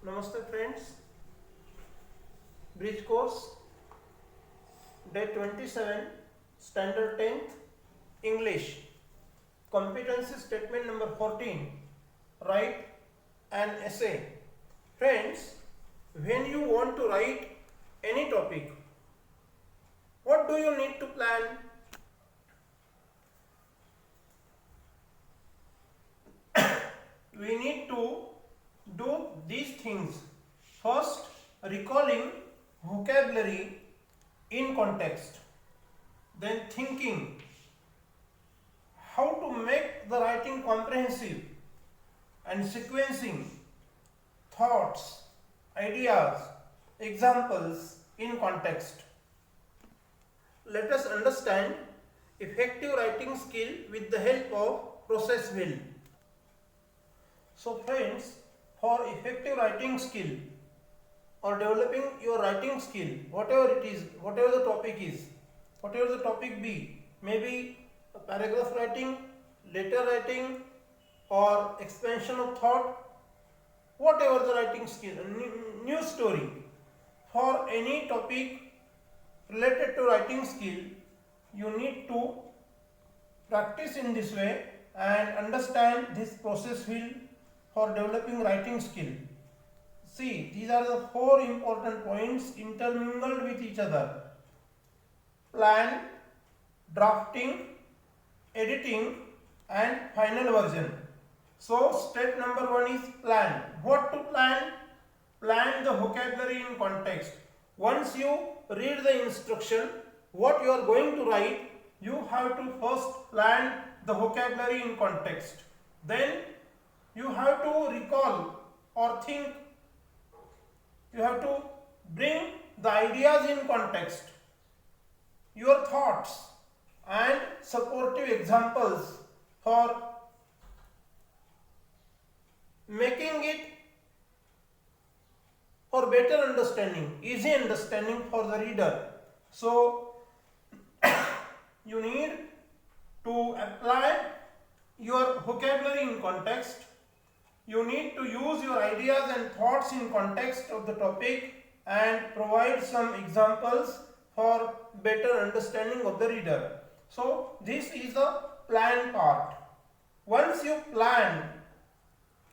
Namaste friends, Bridge Course, Day 27, Standard 10th, English, Competency Statement number 14, Write an essay. Friends, when you want to write any topic, what do you need to plan? We need to do these things. First, recalling vocabulary in context. Then thinking how to make the writing comprehensive and sequencing thoughts, ideas, examples in context. Let us understand effective writing skill with the help of process wheel. So friends, for effective writing skill or developing your writing skill, whatever it is, whatever the topic is, whatever the topic be, maybe a paragraph writing, letter writing, or expansion of thought, whatever the writing skill, new story, for any topic related to writing skill, you need to practice in this way and understand this process wheel for developing writing skill. See, these are the four important points intermingled with each other: plan, drafting, editing, and final version. So step number 1 is plan. What to plan? Plan the vocabulary in context. Once you read the instruction, what you are going to write, you have to first plan the vocabulary in context. Then you have to recall or think, you have to bring the ideas in context, your thoughts and supportive examples for making it for better understanding, easy understanding for the reader. So you need to apply your vocabulary in context. You need to use your ideas and thoughts in context of the topic and provide some examples for better understanding of the reader. So this is the plan part. Once you plan,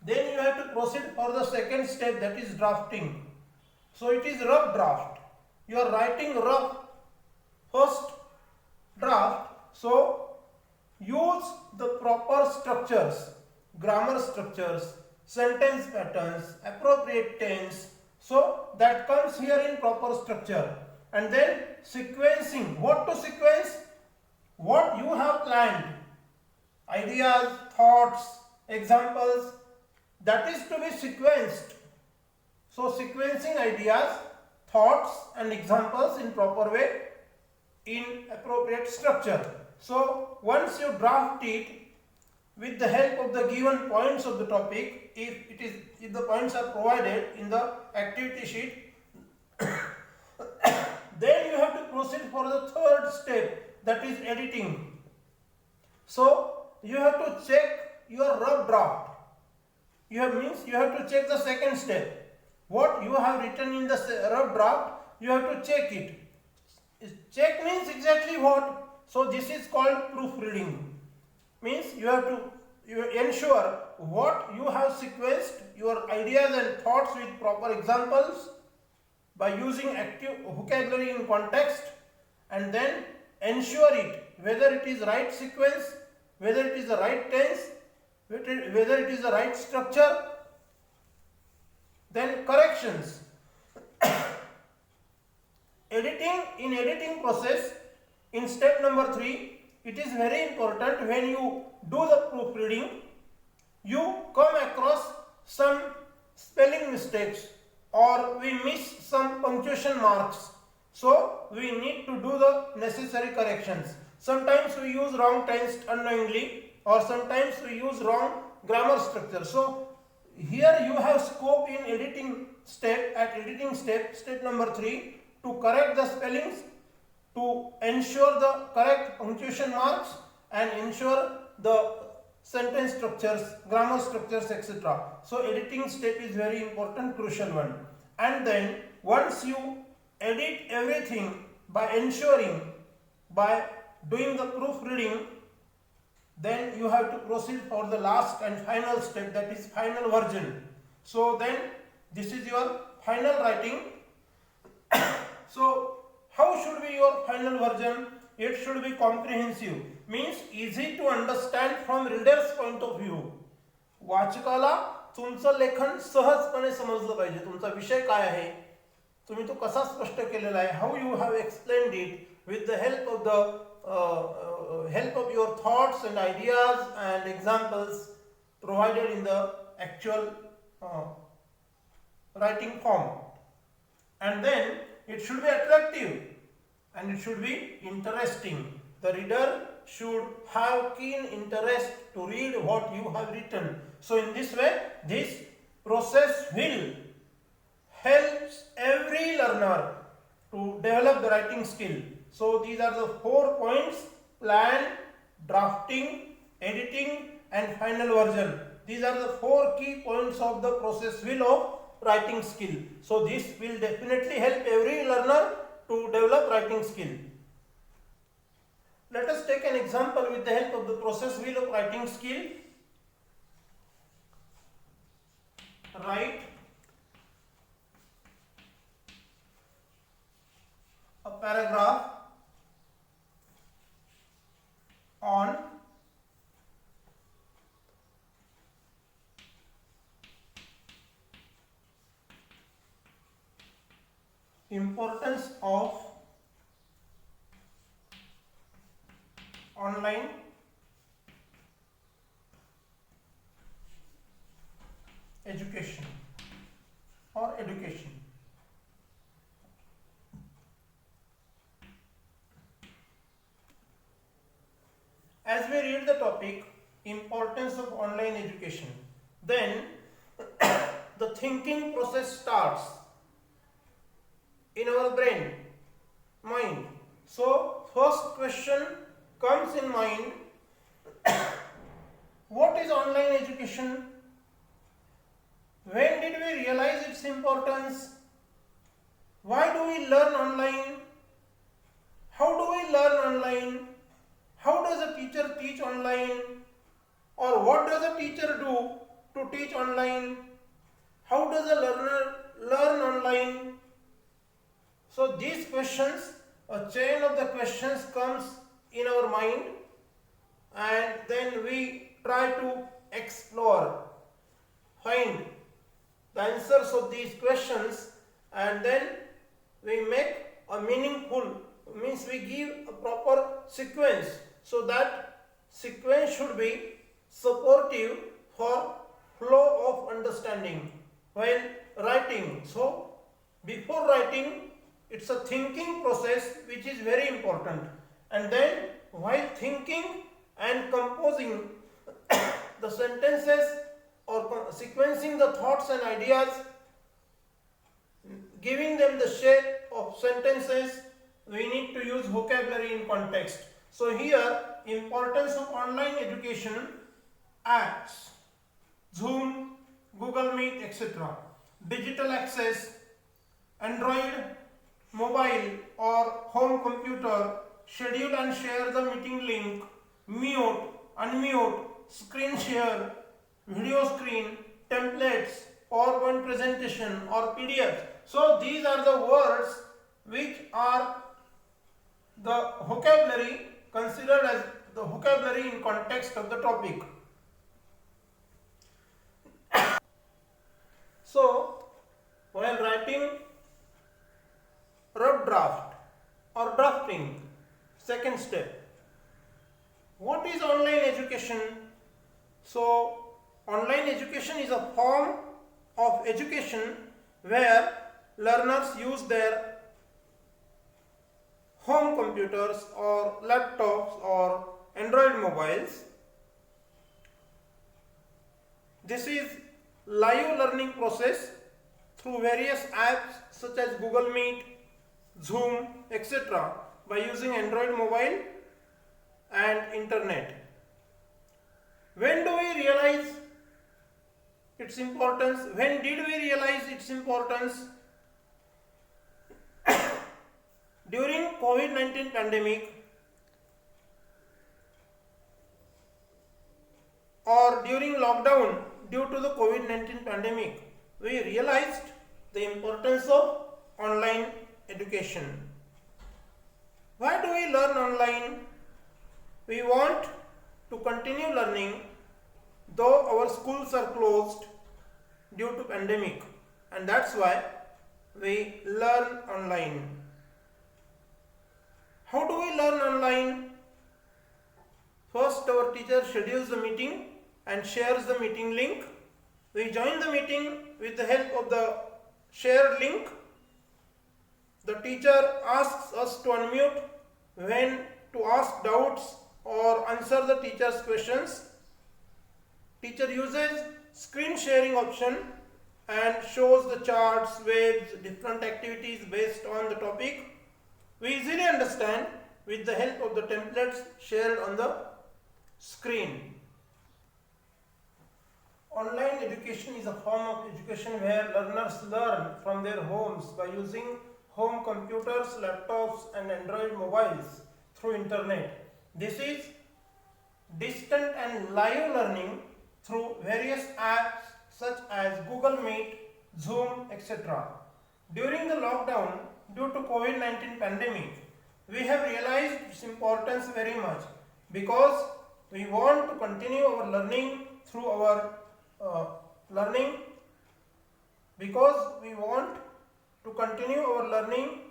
then you have to proceed for the second step, that is drafting. So it is rough draft. You are writing rough first draft. So use the proper structures, grammar structures, sentence patterns, appropriate tense. So that comes here in proper structure. And then sequencing. What to sequence? What you have planned. Ideas, thoughts, examples, that is to be sequenced. So sequencing ideas, thoughts and examples in proper way in appropriate structure. So once you draft it with the help of the given points of the topic, if the points are provided in the activity sheet, then you have to proceed for the third step, that is editing. So you have to check your rough draft. You have to check the second step. What you have written in the rough draft, you have to check it. Check means exactly what? So this is called proofreading. Means you ensure what you have sequenced, your ideas and thoughts with proper examples by using active vocabulary in context, and then ensure it whether it is right sequence, whether it is the right tense, whether it is the right structure. Then corrections. In editing process, in step number 3, it is very important when you do the proofreading, you come across some spelling mistakes or we miss some punctuation marks. So we need to do the necessary corrections. Sometimes we use wrong tense unknowingly, or sometimes we use wrong grammar structure. So here you have scope in editing step, step number 3, to correct the spellings, to ensure the correct punctuation marks and ensure the sentence structures, grammar structures, etc. So editing step is very important, crucial one. And then once you edit everything by ensuring, by doing the proofreading, then you have to proceed for the last and final step, that is final version. So then this is your final writing. So how should be your final version? It should be comprehensive, means easy to understand from reader's point of view. वाचकाला तुमचं लेखन सहजपणे समजलं पाहिजे. तुमचा विषय काय आहे, तुम्ही तो कसा स्पष्ट केलेला आहे, how you have explained it with the help of your thoughts and ideas and examples provided in the actual writing form. And then it should be attractive and it should be interesting. The reader should have keen interest to read what you have written. So in this way, this process will help every learner to develop the writing skill. So these are the 4 points: plan, drafting, editing and final version. These are the 4 key points of the process wheel of writing skill. So this will definitely help every learner to develop writing skill. Let us take an example with the help of the process wheel of writing skill. Write a paragraph on importance of online education or education. As we read the topic, importance of online education, then the thinking process starts in our brain, mind. So first question comes in mind, what is online education? When did we realize its importance? Why do we learn online? How do we learn online? How does a teacher teach online? Or what does a teacher do to teach online? How does a learner learn online? So these questions, a chain of the questions comes in our mind, and then we try to explore, find the answers of these questions, and then we make a meaningful, means we give a proper sequence. So that sequence should be supportive for flow of understanding while writing. So before writing, it's a thinking process which is very important, and then while thinking and composing the sentences or sequencing the thoughts and ideas, giving them the shape of sentences, we need to use vocabulary in context. So here, importance of online education, apps, Zoom, Google Meet, etc. Digital access, Android, mobile or home computer, schedule and share the meeting link, mute, unmute, screen share, video screen, templates, PowerPoint presentation or PDF. So these are the words which are the vocabulary, considered as the vocabulary in context of the topic. So while writing rough draft or drafting, second step, what is online education? So online education is a form of education where learners use their home computers or laptops or Android mobiles. This is live learning process through various apps such as Google Meet, Zoom, etc. by using Android mobile and internet. When do we realize its importance? When did we realize its importance? During COVID-19 pandemic or during lockdown due to the COVID-19 pandemic, we realized the importance of online education. Why do we learn online? We want to continue learning though our schools are closed due to pandemic, and that's why we learn online. How do we learn online? First, our teacher schedules the meeting and shares the meeting link. We join the meeting with the help of the shared link. The teacher asks us to unmute when to ask doubts or answer the teacher's questions. Teacher uses screen sharing option and shows the charts, waves, different activities based on the topic. We easily understand with the help of the templates shared on the screen. Online education is a form of education where learners learn from their homes by using home computers, laptops and Android mobiles through internet. This is distant and live learning through various apps such as Google Meet, Zoom, etc. During the lockdown due to COVID-19 pandemic, we have realized its importance very much because we want to continue our learning through our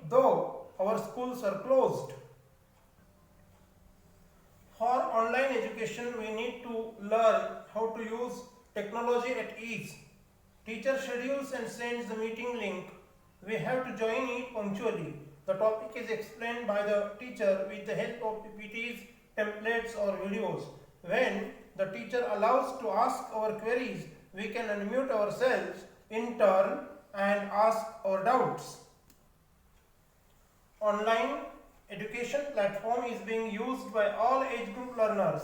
though our schools are closed. For online education, we need to learn how to use technology at ease. Teacher schedules and sends the meeting link. We have to join it punctually. The topic is explained by the teacher with the help of PPTs, templates or videos. When the teacher allows to ask our queries, we can unmute ourselves in turn and ask our doubts. Online education platform is being used by all age group learners.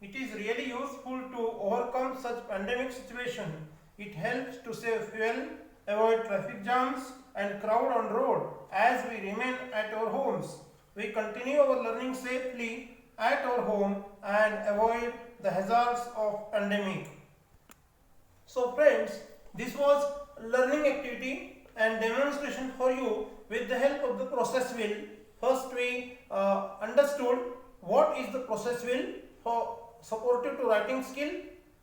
It is really useful to overcome such pandemic situation. It helps to save fuel, avoid traffic jams and crowd on road as we remain at our homes. We continue our learning safely at our home and avoid the hazards of pandemic. So friends, this was learning activity and demonstration for you with the help of the process wheel. First we understood what is the process wheel for supportive to writing skill,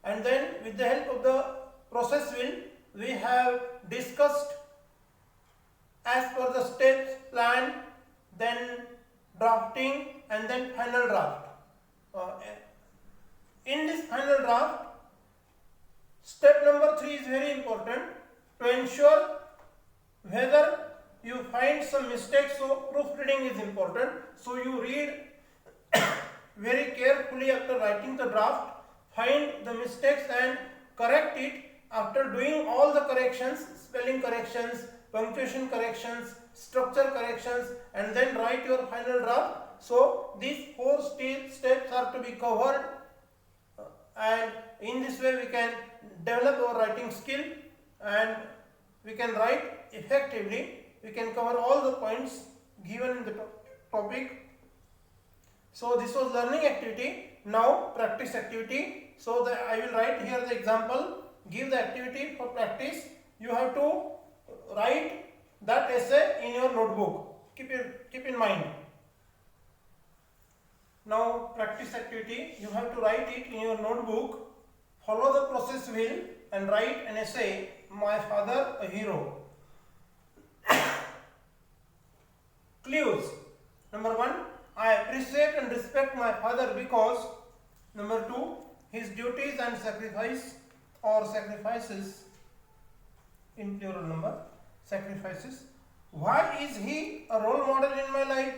and then with the help of the process wheel we have discussed as per the steps plan, then drafting and then final draft. In this final draft, step number 3 is very important to ensure whether you find some mistakes. So proofreading is important. So you read very carefully after writing the draft, find the mistakes and correct it after doing all the corrections, spelling corrections, punctuation corrections, structure corrections, and then write your final draft. So these 4 steps are to be covered, and in this way we can develop our writing skill and we can write effectively. We can cover all the points given in the topic. So this was learning activity. Now practice activity. So I will write here the example, give the activity for practice. You have to write that essay in your notebook. Keep in mind. Now practice activity, you have to write it in your notebook. Follow the process wheel and write an essay, My Father a Hero. Clues. Number 1, I appreciate and respect my father because. Number 2, his duties and sacrifices in plural number, sacrifices. Why is he a role model in my life?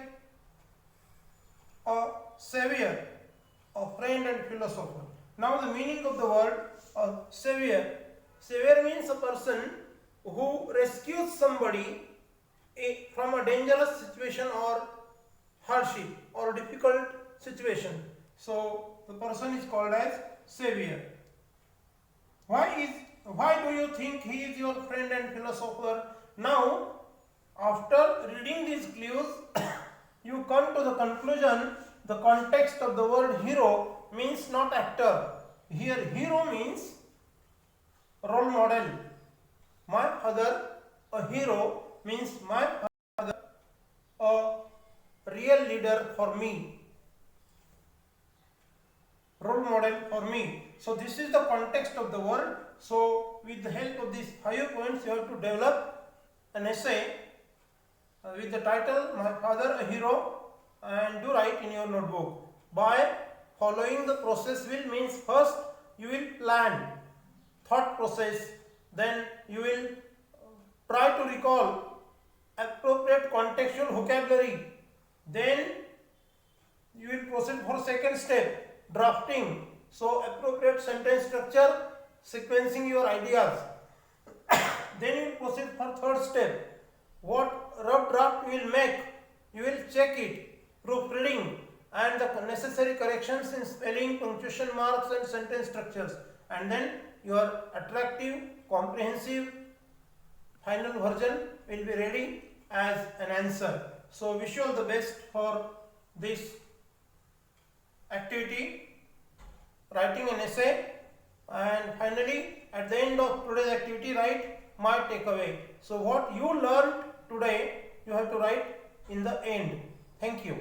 A savior, a friend and philosopher. Now the meaning of the word savior. Savior means a person who rescues somebody from a dangerous situation or hardship or difficult situation. So the person is called as savior. Why do you think he is your friend and philosopher? Now, after reading these clues, you come to the conclusion the context of the word hero means not actor. Here, hero means role model. My father, a hero, means my father, a real leader for me, role model for me. So this is the context of the word. So with the help of these 5 points, you have to develop an essay with the title My Father a Hero, and do write in your notebook. By following the process will means first you will plan thought process, then you will try to recall appropriate contextual vocabulary, then you will proceed for second step, drafting. So appropriate sentence structure, sequencing your ideas. Then you will proceed for third step. What rough draft you will make, you will check it, proofreading and the necessary corrections in spelling, punctuation marks and sentence structures, and then your attractive, comprehensive final version will be ready as an answer. So wish you all the best for this activity, writing an essay, and finally at the end of today's activity write my takeaway. So what you learned today you have to write in the end. Thank you.